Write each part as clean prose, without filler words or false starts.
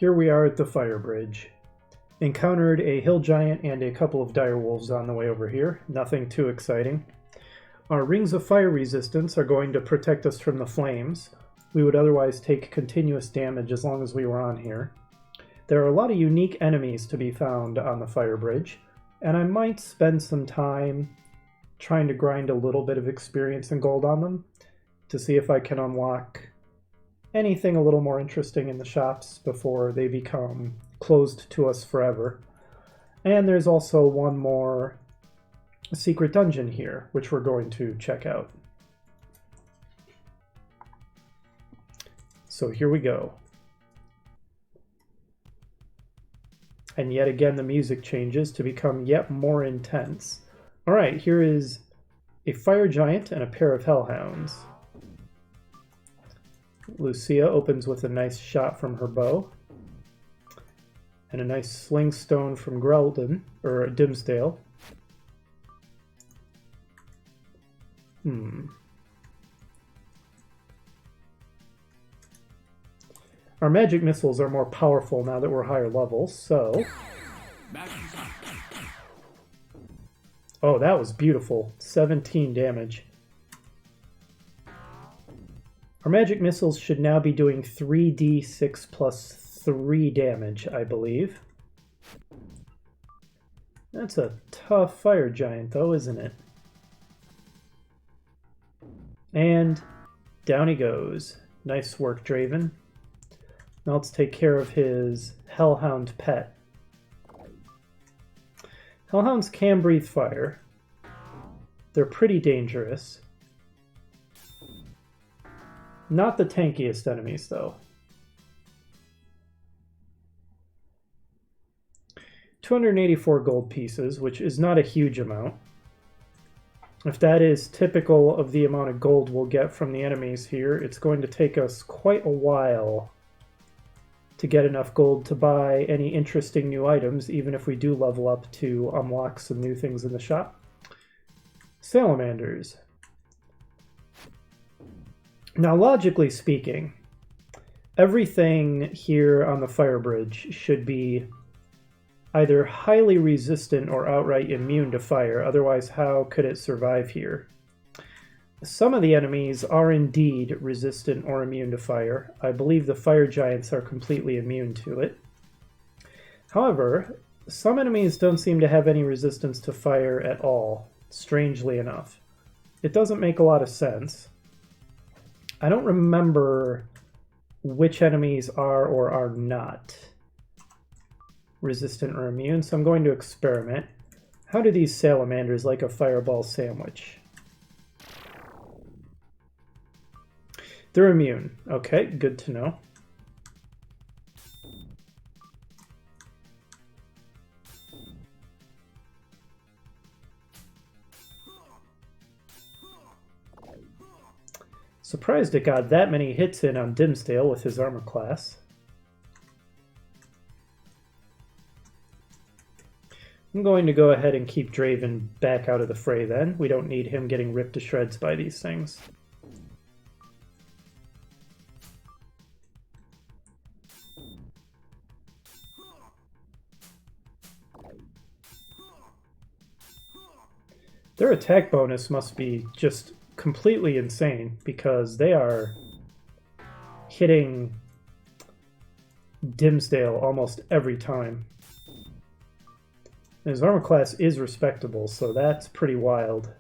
Here we are at the fire bridge. Encountered a hill giant and a couple of dire wolves on the way over here. Nothing too exciting. Our rings of fire resistance are going to protect us from the flames. We would otherwise take continuous damage as long as we were on here. There are a lot of unique enemies to be found on the fire bridge, and I might spend some time trying to grind a little bit of experience and gold on them to see if I can unlock anything a little more interesting in the shops before they become closed to us forever. And there's also one more secret dungeon here, which we're going to check out. So here we go. And yet again the music changes to become yet more intense. Alright, here is a fire giant and a pair of hellhounds. Lucia opens with a nice shot from her bow. And a nice sling stone from Grelden, or Dimsdale. Our magic missiles are more powerful now that we're higher levels, so... Oh, that was beautiful. 17 damage. Our magic missiles should now be doing 3d6 plus 3 damage, I believe. That's a tough fire giant, though, isn't it? And down he goes. Nice work, Draven. Now let's take care of his Hellhound pet. Hellhounds can breathe fire. They're pretty dangerous. Not the tankiest enemies, though. 284 gold pieces, which is not a huge amount. If that is typical of the amount of gold we'll get from the enemies here, it's going to take us quite a while to get enough gold to buy any interesting new items, even if we do level up to unlock some new things in the shop. Salamanders. Now, logically speaking, everything here on the fire bridge should be either highly resistant or outright immune to fire, otherwise how could it survive here? Some of the enemies are indeed resistant or immune to fire. I believe the fire giants are completely immune to it. However, some enemies don't seem to have any resistance to fire at all, strangely enough. It doesn't make a lot of sense. I don't remember which enemies are or are not resistant or immune, so I'm going to experiment. How do these salamanders like a fireball sandwich? They're immune. Okay, good to know. Surprised it got that many hits in on Dimsdale with his armor class. I'm going to go ahead and keep Draven back out of the fray then. We don't need him getting ripped to shreds by these things. Their attack bonus must be just completely insane because they are hitting Dimsdale almost every time. His armor class is respectable, so that's pretty wild.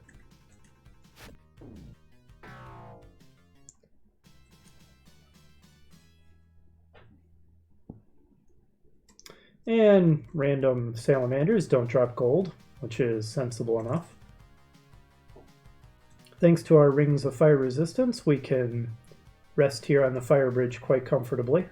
And random salamanders don't drop gold, which is sensible enough. Thanks to our rings of fire resistance, we can rest here on the fire bridge quite comfortably.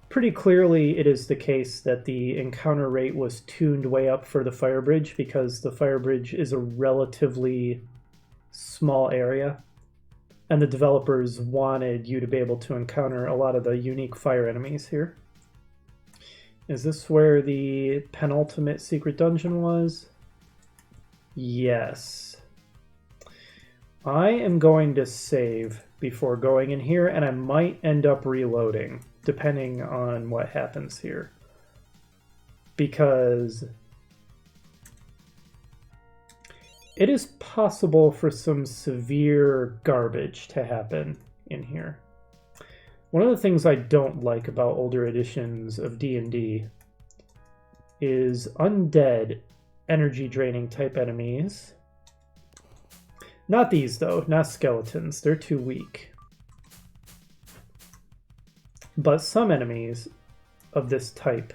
Pretty clearly it is the case that the encounter rate was tuned way up for the fire bridge because the fire bridge is a relatively small area. And the developers wanted you to be able to encounter a lot of the unique fire enemies here. Is this where the penultimate secret dungeon was? Yes. I am going to save before going in here, and I might end up reloading, depending on what happens here. Because it is possible for some severe garbage to happen in here. One of the things I don't like about older editions of D&D is undead, energy-draining type enemies. Not these, though. Not skeletons. They're too weak. But some enemies of this type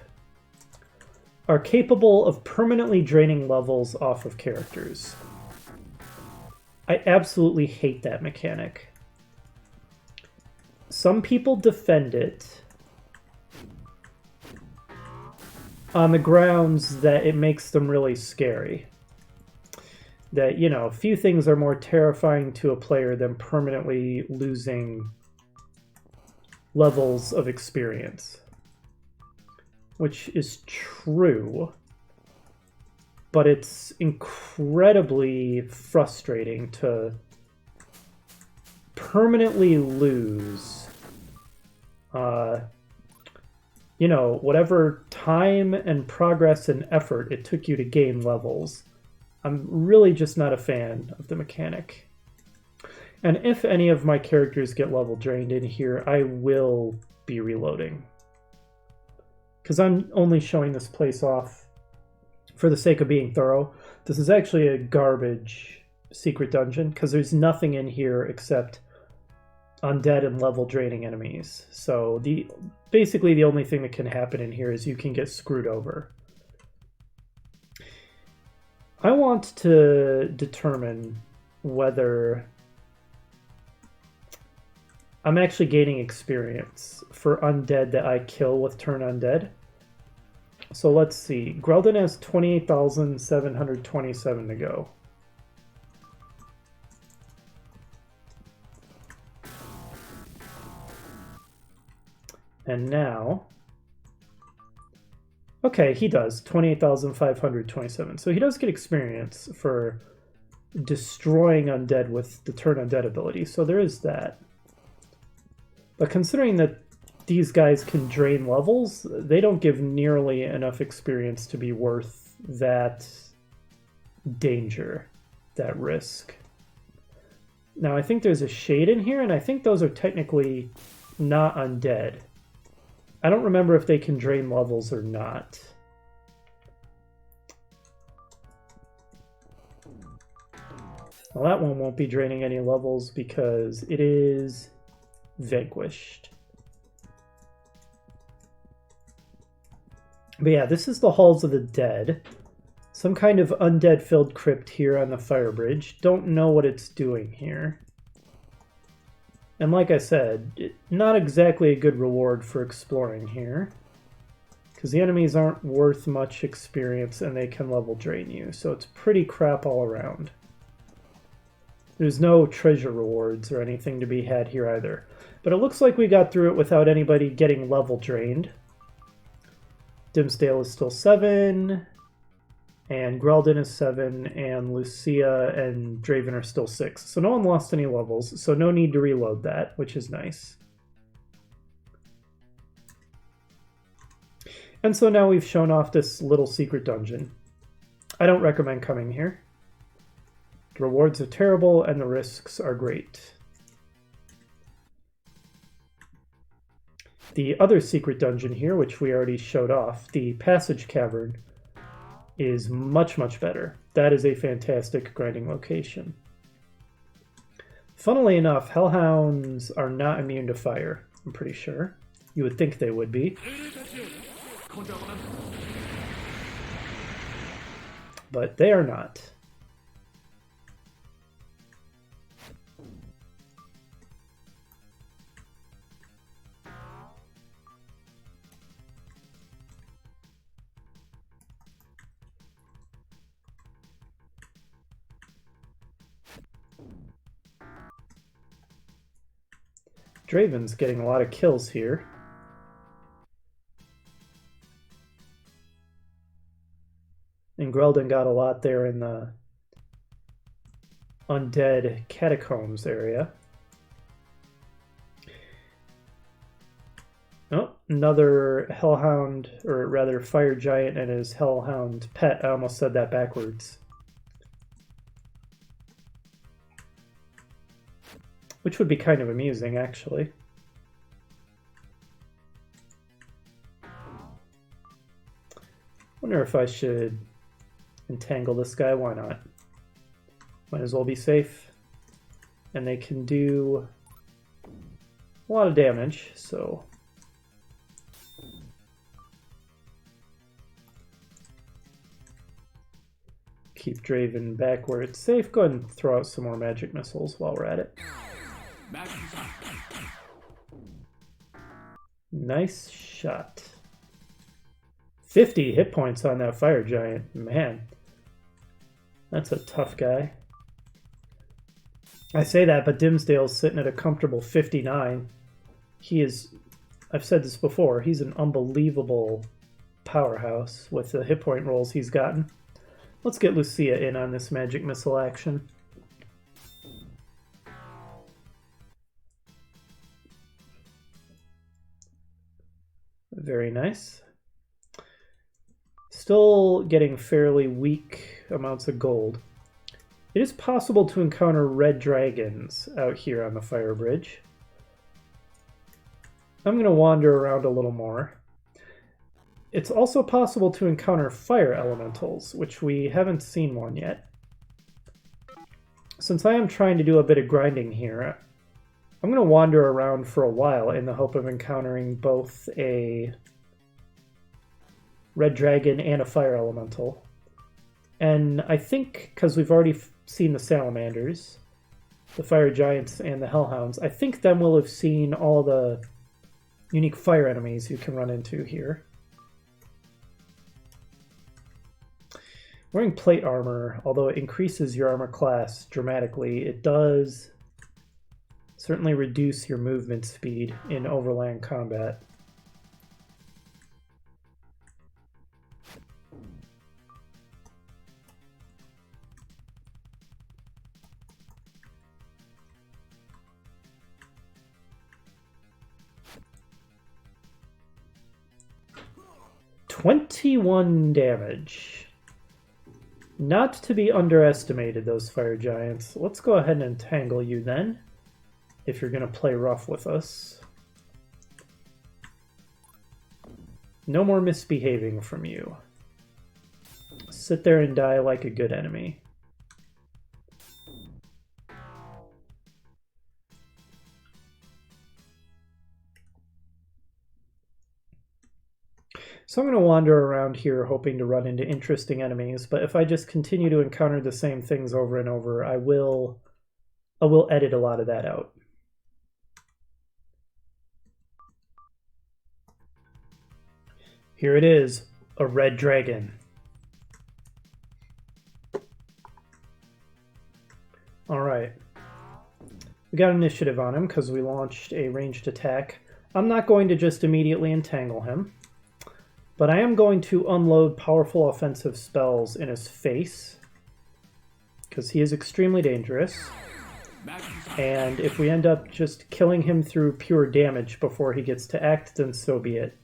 are capable of permanently draining levels off of characters. I absolutely hate that mechanic. Some people defend it on the grounds that it makes them really scary. That, you know, few things are more terrifying to a player than permanently losing levels of experience. Which is true, but it's incredibly frustrating to permanently lose you know, whatever time and progress and effort it took you to gain levels. I'm really just not a fan of the mechanic. And if any of my characters get level drained in here, I will be reloading. Because I'm only showing this place off for the sake of being thorough. This is actually a garbage secret dungeon, because there's nothing in here except undead and level draining enemies. So basically the only thing that can happen in here is you can get screwed over. I want to determine whether I'm actually gaining experience for undead that I kill with turn undead. So let's see. Greldon has 28,727 to go. And now, okay, he does 28,527. So he does get experience for destroying undead with the turn undead ability. So there is that. But considering that these guys can drain levels, they don't give nearly enough experience to be worth that danger, that risk. Now I think there's a shade in here, and I think those are technically not undead. I don't remember if they can drain levels or not. Well, that one won't be draining any levels because it is vanquished. But yeah, this is the Halls of the Dead. Some kind of undead-filled crypt here on the fire bridge. Don't know what it's doing here. And like I said, not exactly a good reward for exploring here. Because the enemies aren't worth much experience and they can level drain you. So it's pretty crap all around. There's no treasure rewards or anything to be had here either. But it looks like we got through it without anybody getting level drained. Dimsdale is still 7. And Greldon is 7, and Lucia and Draven are still 6. So no one lost any levels, so no need to reload that, which is nice. And so now we've shown off this little secret dungeon. I don't recommend coming here. The rewards are terrible, and the risks are great. The other secret dungeon here, which we already showed off, the Passage Cavern, is much, much better. That is a fantastic grinding location. Funnily enough, Hellhounds are not immune to fire, I'm pretty sure. You would think they would be. But they are not. Draven's getting a lot of kills here. And Greldon got a lot there in the undead catacombs area. Oh, another hellhound, or rather fire giant and his hellhound pet. I almost said that backwards. Which would be kind of amusing, actually. Wonder if I should entangle this guy. Why not? Might as well be safe. And they can do a lot of damage, so... Keep Draven back where it's safe. Go ahead and throw out some more magic missiles while we're at it. Nice shot. 50 hit points on that fire giant. Man, that's a tough guy. I say that, but Dimsdale's sitting at a comfortable 59. He is, I've said this before, he's an unbelievable powerhouse with the hit point rolls he's gotten. Let's get Lucia in on this magic missile action. Very nice. Still getting fairly weak amounts of gold. It is possible to encounter red dragons out here on the fire bridge. I'm going to wander around a little more. It's also possible to encounter fire elementals, which we haven't seen one yet. Since I am trying to do a bit of grinding here, I'm going to wander around for a while in the hope of encountering both a red dragon and a fire elemental. And I think, because we've already seen the Salamanders, the fire giants, and the hellhounds, I think then we'll have seen all the unique fire enemies you can run into here. Wearing plate armor, although it increases your armor class dramatically, it does certainly reduce your movement speed in overland combat. $21 damage. Not to be underestimated, those fire giants. Let's go ahead and entangle you then, if you're going to play rough with us. No more misbehaving from you. Sit there and die like a good enemy. So I'm going to wander around here hoping to run into interesting enemies, but if I just continue to encounter the same things over and over, I will edit a lot of that out. Here it is, a red dragon. Alright. We got initiative on him because we launched a ranged attack. I'm not going to just immediately entangle him. But I am going to unload powerful offensive spells in his face, because he is extremely dangerous. And if we end up just killing him through pure damage before he gets to act, then so be it.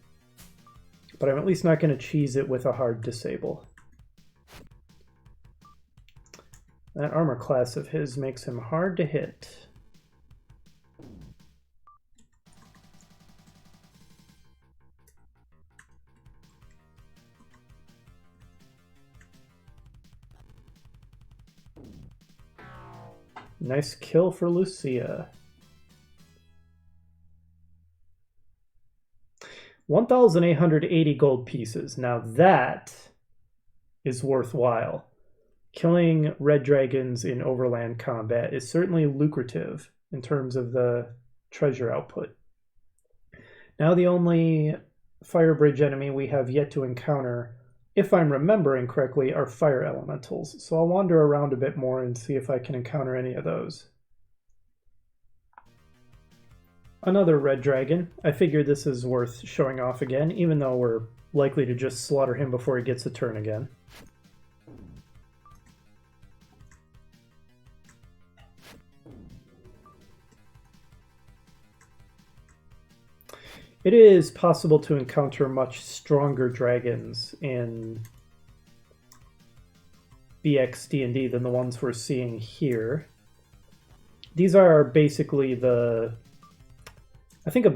But I'm at least not going to cheese it with a hard disable. That armor class of his makes him hard to hit. Nice kill for Lucia. 1,880 gold pieces. Now that is worthwhile. Killing red dragons in overland combat is certainly lucrative in terms of the treasure output. Now the only fire bridge enemy we have yet to encounter, if I'm remembering correctly, are fire elementals. So I'll wander around a bit more and see if I can encounter any of those. Another red dragon. I figured this is worth showing off again, even though we're likely to just slaughter him before he gets a turn again. It is possible to encounter much stronger dragons in BXD&D than the ones we're seeing here. These are basically I think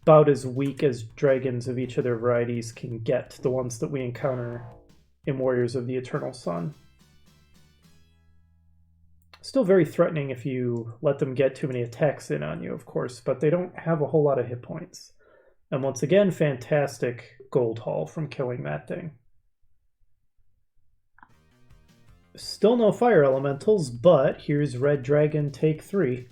about as weak as dragons of each of their varieties can get, the ones that we encounter in Warriors of the Eternal Sun. Still very threatening if you let them get too many attacks in on you, of course, but they don't have a whole lot of hit points. And once again, fantastic gold haul from killing that thing. Still no fire elementals, but here's Red Dragon Take 3.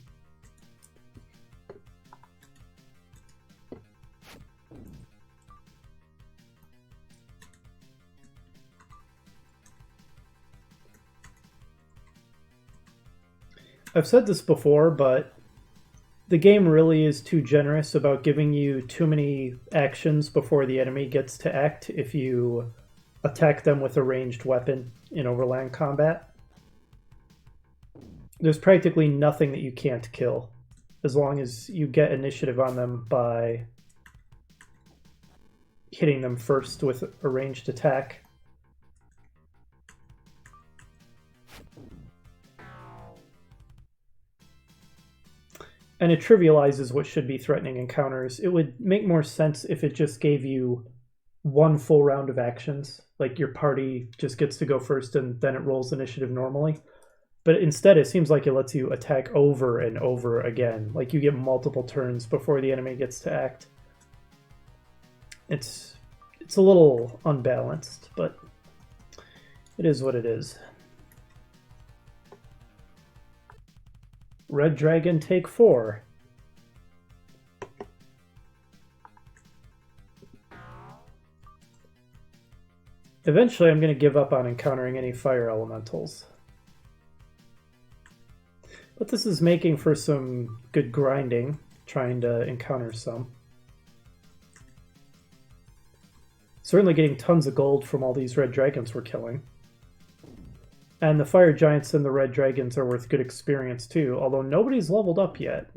I've said this before, but the game really is too generous about giving you too many actions before the enemy gets to act if you attack them with a ranged weapon in overland combat. There's practically nothing that you can't kill as long as you get initiative on them by hitting them first with a ranged attack. And it trivializes what should be threatening encounters. It would make more sense if it just gave you one full round of actions. Like your party just gets to go first and then it rolls initiative normally. But instead it seems like it lets you attack over and over again. Like you get multiple turns before the enemy gets to act. It's a little unbalanced, but it is what it is. Red Dragon Take 4. Eventually I'm going to give up on encountering any fire elementals. But this is making for some good grinding, trying to encounter some. Certainly getting tons of gold from all these red dragons we're killing. And the fire giants and the red dragons are worth good experience too, although nobody's leveled up yet.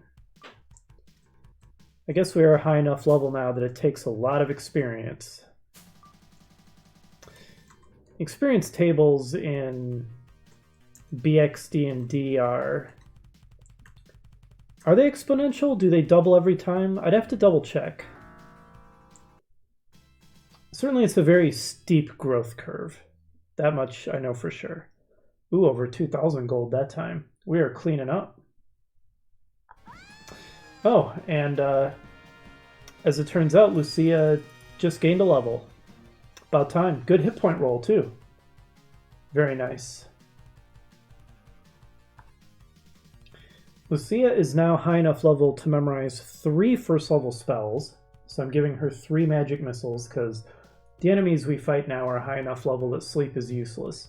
I guess we are a high enough level now that it takes a lot of experience. Experience tables in BXD&D are they exponential? Do they double every time? I'd have to double check. Certainly it's a very steep growth curve. That much I know for sure. Ooh, over 2,000 gold that time. We are cleaning up. Oh, and as it turns out, Lucia just gained a level. About time. Good hit point roll, too. Very nice. Lucia is now high enough level to memorize 3 first level spells. So I'm giving her 3 magic missiles because the enemies we fight now are high enough level that sleep is useless.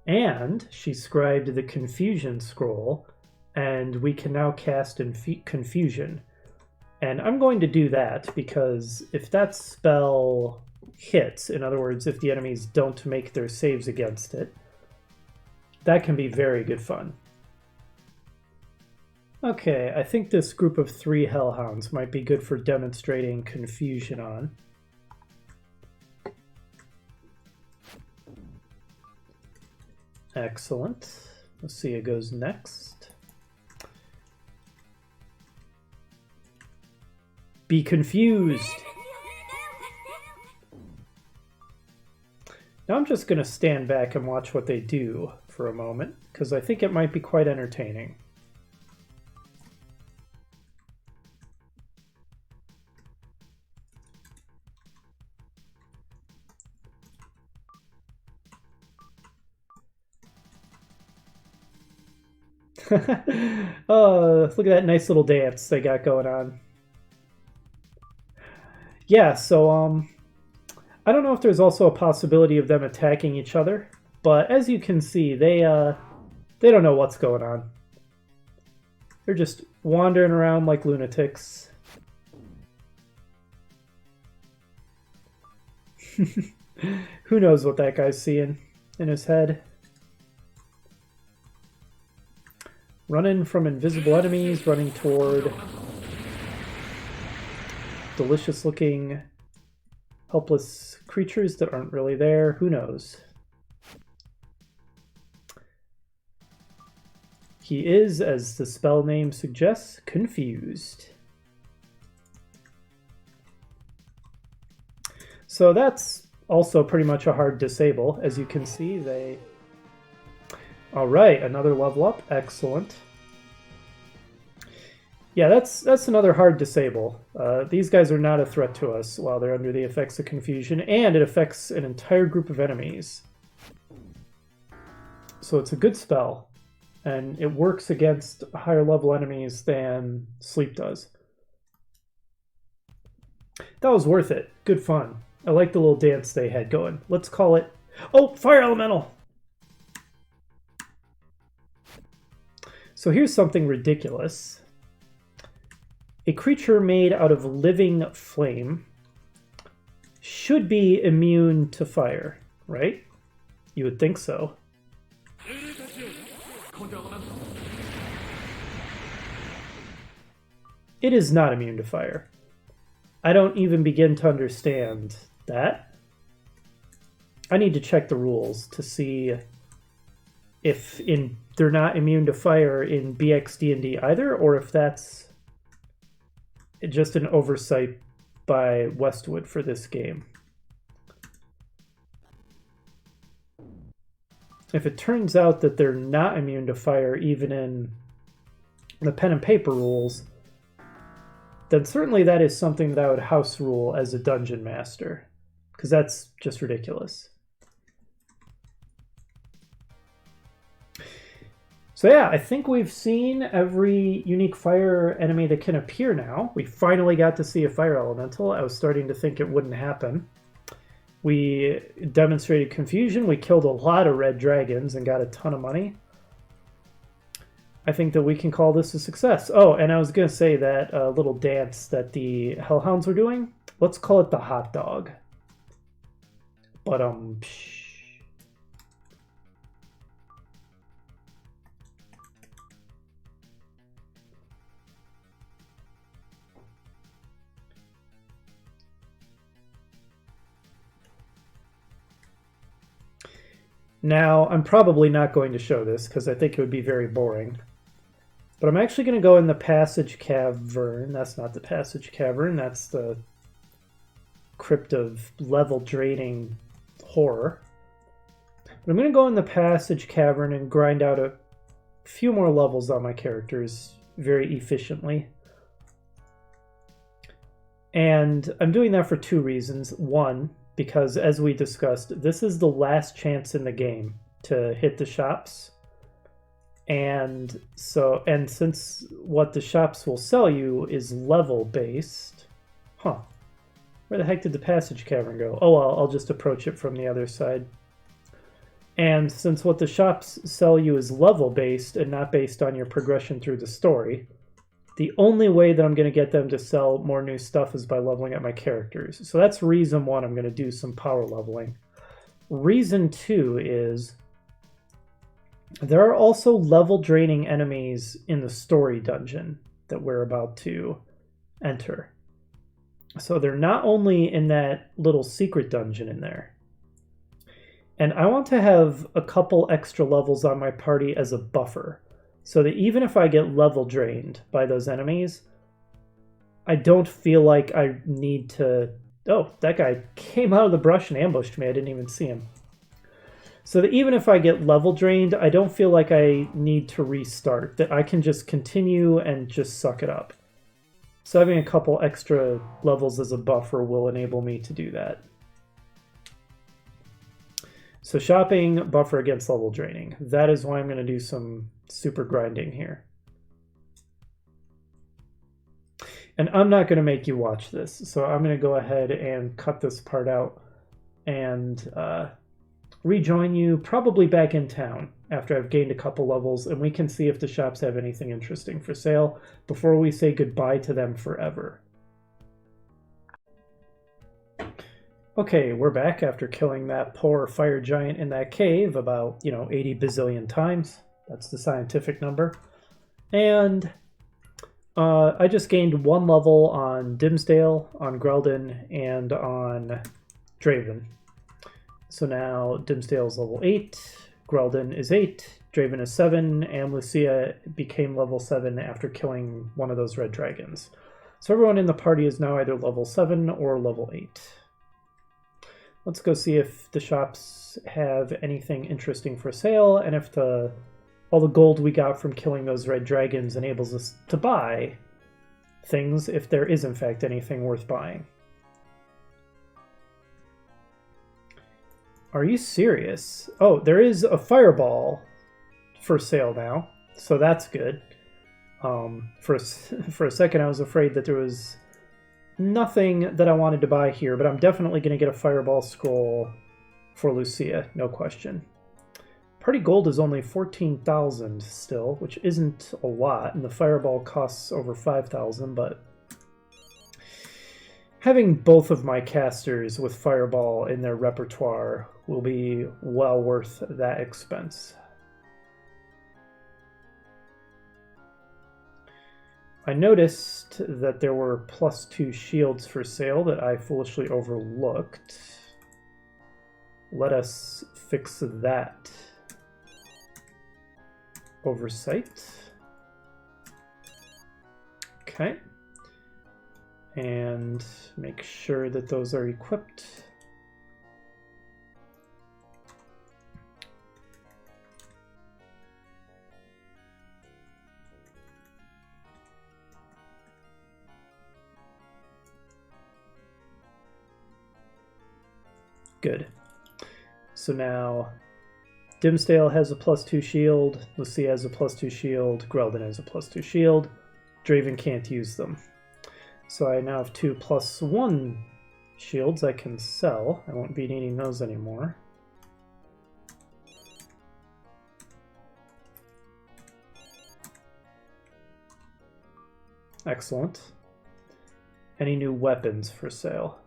And she scribed the Confusion Scroll, and we can now cast Confusion. And I'm going to do that because if that spell hits, in other words, if the enemies don't make their saves against it, that can be very good fun. Okay, I think this group of 3 Hellhounds might be good for demonstrating Confusion on. Excellent. Lucia goes next. Be confused. Now I'm just going to stand back and watch what they do for a moment, because I think it might be quite entertaining. Oh, look at that nice little dance they got going on. Yeah, so I don't know if there's also a possibility of them attacking each other, but as you can see, they don't know what's going on. They're just wandering around like lunatics. Who knows what that guy's seeing in his head? Running from invisible enemies, running toward delicious looking helpless creatures that aren't really there. Who knows? He is, as the spell name suggests, confused. So that's also pretty much a hard disable. As you can see, they... All right, another level up. Excellent. Yeah, that's another hard disable. These guys are not a threat to us while they're under the effects of confusion, and it affects an entire group of enemies. So it's a good spell, and it works against higher level enemies than sleep does. That was worth it. Good fun. I like the little dance they had going. Let's call it... Oh, Fire Elemental! So here's something ridiculous. A creature made out of living flame should be immune to fire, right? You would think so. It is not immune to fire. I don't even begin to understand that. I need to check the rules to see if they're not immune to fire in BXD&D either, or if that's just an oversight by Westwood for this game. If it turns out that they're not immune to fire even in the pen and paper rules, then certainly that is something that I would house rule as a dungeon master, because that's just ridiculous. So yeah, I think we've seen every unique fire enemy that can appear now. We finally got to see a fire elemental. I was starting to think it wouldn't happen. We demonstrated confusion. We killed a lot of red dragons and got a ton of money. I think that we can call this a success. Oh, and I was going to say that little dance that the Hellhounds were doing, let's call it the hot dog. But now, I'm probably not going to show this because I think it would be very boring. But I'm actually going to go in the Passage Cavern. That's not the Passage Cavern. That's the Crypt of Level Draining Horror. But I'm going to go in the Passage Cavern and grind out a few more levels on my characters very efficiently. And I'm doing that for two reasons. One, because as we discussed, this is the last chance in the game to hit the shops. And since what the shops will sell you is level based, where the heck did the Passage Cavern go? Oh, well, I'll just approach it from the other side. And since what the shops sell you is level based and not based on your progression through the story, the only way that I'm going to get them to sell more new stuff is by leveling up my characters. So that's reason one, I'm going to do some power leveling. Reason two is there are also level draining enemies in the story dungeon that we're about to enter. So they're not only in that little secret dungeon in there. And I want to have a couple extra levels on my party as a buffer, so that even if I get level drained by those enemies, I don't feel like I need to... Oh, that guy came out of the brush and ambushed me. I didn't even see him. So that even if I get level drained, I don't feel like I need to restart, that I can just continue and just suck it up. So having a couple extra levels as a buffer will enable me to do that. So shopping, buffer against level draining. That is why I'm going to do some super grinding here. And I'm not going to make you watch this, so I'm going to go ahead and cut this part out and rejoin you probably back in town after I've gained a couple levels, and we can see if the shops have anything interesting for sale before we say goodbye to them forever. Okay, we're back after killing that poor fire giant in that cave about, 80 bazillion times. That's the scientific number. And I just gained 1 level on Dimsdale, on Greldon, and on Draven. So now Dimsdale is level 8, Greldon is 8, Draven is 7, and Lucia became level 7 after killing one of those red dragons. So everyone in the party is now either level 7 or level 8. Let's go see if the shops have anything interesting for sale, and if all the gold we got from killing those red dragons enables us to buy things, if there is in fact anything worth buying. Are you serious? Oh, there is a fireball for sale now, so that's good. For a second I was afraid that there was nothing that I wanted to buy here, but I'm definitely going to get a fireball scroll for Lucia, no question. Party gold is only 14,000 still, which isn't a lot, and the fireball costs over 5,000, but having both of my casters with fireball in their repertoire will be well worth that expense. I noticed that there were +2 shields for sale that I foolishly overlooked. Let us fix that oversight. Okay. And make sure that those are equipped. Good. So now Dimsdale has a +2 shield, Lucia has a +2 shield, Greldon has a +2 shield, Draven can't use them. So I now have 2 +1 shields I can sell. I won't be needing those anymore. Excellent. Any new weapons for sale?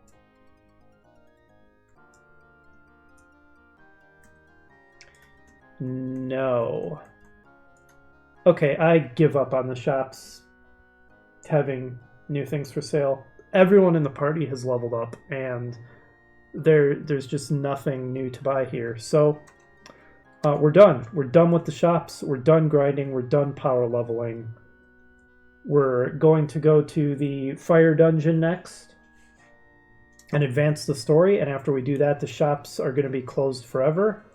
No. Okay, I give up on the shops having new things for sale. Everyone in the party has leveled up, and there's just nothing new to buy here. So we're done. We're done with the shops. We're done grinding. We're done power leveling. We're going to go to the fire dungeon next and advance the story. And after we do that, the shops are going to be closed forever.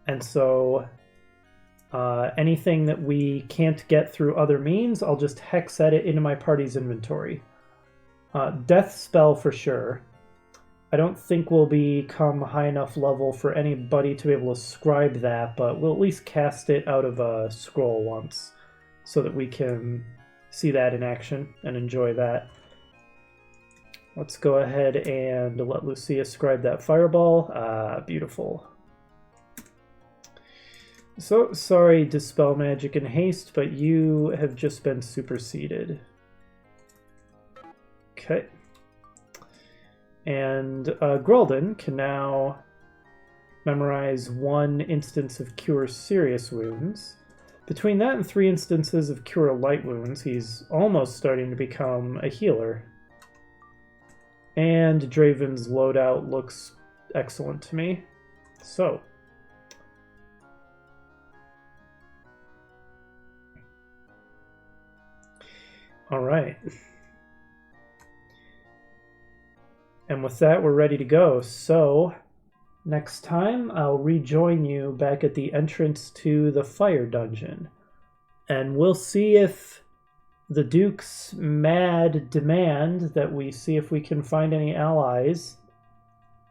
And so anything that we can't get through other means, I'll just hex edit into my party's inventory. Death spell for sure. I don't think we'll become high enough level for anybody to be able to scribe that, but we'll at least cast it out of a scroll once so that we can see that in action and enjoy that. Let's go ahead and let Lucia scribe that fireball. Beautiful. So sorry, Dispel Magic and Haste, but you have just been superseded. Okay. And Greldon can now memorize 1 instance of Cure Serious Wounds. Between that and 3 instances of Cure Light Wounds, he's almost starting to become a healer. And Draven's loadout looks excellent to me. So all right. And with that, we're ready to go. So next time, I'll rejoin you back at the entrance to the fire dungeon. And we'll see if the Duke's mad demand that we see if we can find any allies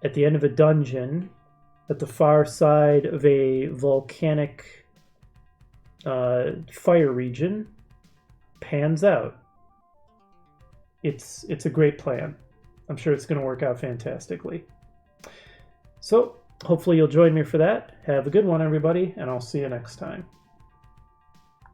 at the end of a dungeon at the far side of a volcanic fire region pans out. It's a great plan. I'm sure it's going to work out fantastically. So hopefully you'll join me for that. Have a good one, everybody, and I'll see you next time.